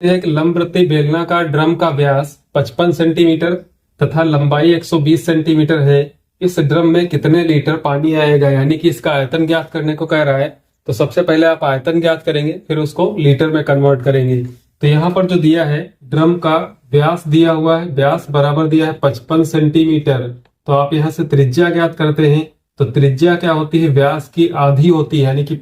एक लंबवृत्तीय बेलनाकार ड्रम का व्यास 55 सेंटीमीटर तथा लंबाई 120 सेंटीमीटर है। इस ड्रम में कितने लीटर पानी आएगा, यानी कि इसका आयतन ज्ञात करने को कह रहा है। तो सबसे पहले आप आयतन ज्ञात करेंगे, फिर उसको लीटर में कन्वर्ट करेंगे। तो यहाँ पर जो दिया है ड्रम का व्यास दिया हुआ है, व्यास बराबर दिया है 55 सेंटीमीटर। तो आप यहाँ से त्रिज्या ज्ञात करते हैं। तो त्रिज्या क्या होती है, व्यास की आधी होती है, यानी कि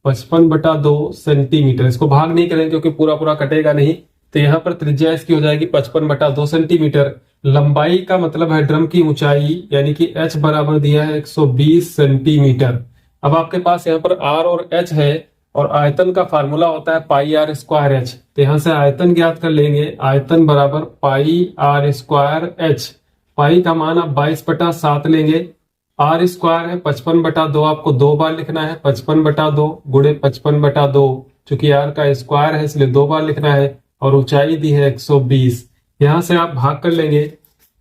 55/2 सेंटीमीटर। इसको भाग नहीं करेंगे क्योंकि पूरा पूरा कटेगा नहीं। तो यहाँ पर त्रिज्या इसकी हो जाएगी 55/2 सेंटीमीटर। लंबाई का मतलब है ड्रम की ऊंचाई, यानी कि h बराबर दिया है 120 सेंटीमीटर। अब आपके पास यहाँ पर r और h है और आयतन का फार्मूला होता है पाई आर स्क्वायर एच। तो यहाँ से आयतन ज्ञात कर लेंगे, आयतन बराबर पाई आर स्क्वायर एच। पाई का मान आप 22/7 लेंगे। आर स्क्वायर है 55/2, आपको 2 बार लिखना है। 55/2 गुणे 55/2, चूंकि आर का स्क्वायर है इसलिए 2 बार लिखना है। और ऊंचाई दी है 120। यहां से आप भाग कर लेंगे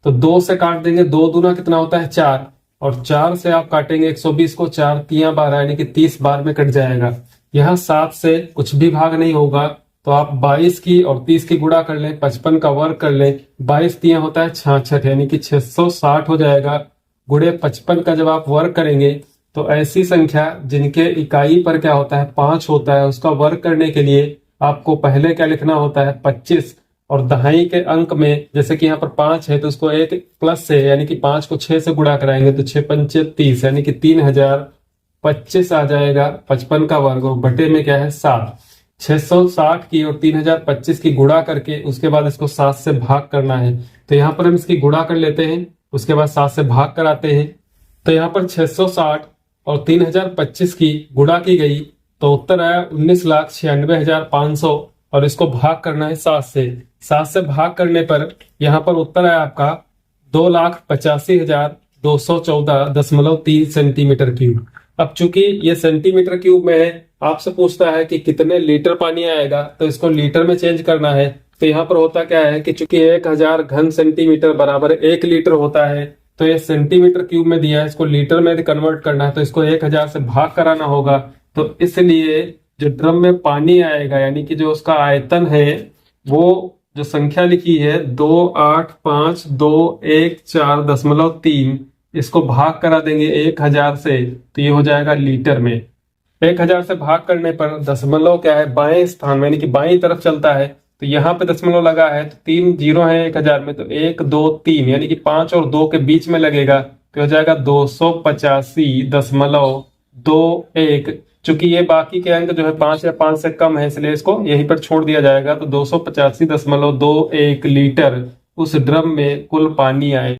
तो 2 से काट देंगे, 2 दूना कितना होता है 4, और 4 से आप काटेंगे 120 को, 4 3 बार यानी कि 30 बार में कट जाएगा। यहाँ 7 से कुछ भी भाग नहीं होगा, तो आप 22 की और 30 की गुणा कर लें, 55 का वर्ग कर लें। 22 3 होता है 66, यानी कि 660 हो जाएगा। गुणे 55 का जब आप वर्ग करेंगे तो ऐसी संख्या जिनके इकाई पर क्या होता है 5 होता है, उसका वर्ग करने के लिए आपको पहले क्या लिखना होता है 25। और दहाई के अंक में जैसे कि यहाँ पर 5 है तो उसको एक प्लस से, यानी कि 5 को 6 से गुणा कराएंगे तो 6 पंचे 30, यानी कि 3025 आ जाएगा 55 का वर्ग। और बटे में क्या है 7। 660 की और 3025 की गुणा करके उसके बाद इसको 7 से भाग करना है। तो यहाँ पर हम इसकी गुणा कर लेते हैं, उसके बाद 7 से भाग कराते हैं। तो यहाँ पर 660 और 3025 की गुणा की गई तो उत्तर आया 19,96,500, और इसको भाग करना है 7 से। 7 से भाग करने पर यहाँ पर उत्तर आया आपका 2,85,214.3 सेंटीमीटर क्यूब। अब चूंकि ये सेंटीमीटर क्यूब में है, आपसे पूछता है कि कितने लीटर पानी आएगा, तो इसको लीटर में चेंज करना है। तो यहाँ पर होता क्या है कि चूंकि 1000 घन सेंटीमीटर बराबर 1 लीटर होता है, तो ये सेंटीमीटर क्यूब में दिया है, इसको लीटर में कन्वर्ट करना है तो इसको 1000 से भाग कराना होगा। तो इसलिए जो ड्रम में पानी आएगा, यानी कि जो उसका आयतन है, वो जो संख्या लिखी है 285,214.3, इसको भाग करा देंगे 1000 से, तो ये हो जाएगा लीटर में। 1000 से भाग करने पर दशमलव क्या है बाएं स्थान में, यानी कि बाईं तरफ चलता है, तो यहाँ पे दशमलव लगा है तो 3 जीरो है 1000 में, तो 1 2 3, यानी कि 5 और 2 के बीच में लगेगा तो हो जाएगा 285.21। चूंकि ये बाकी के अंक जो है 5 या 5 से कम है, इसलिए इसको यहीं पर छोड़ दिया जाएगा। तो 285.21 लीटर उस ड्रम में कुल पानी आए।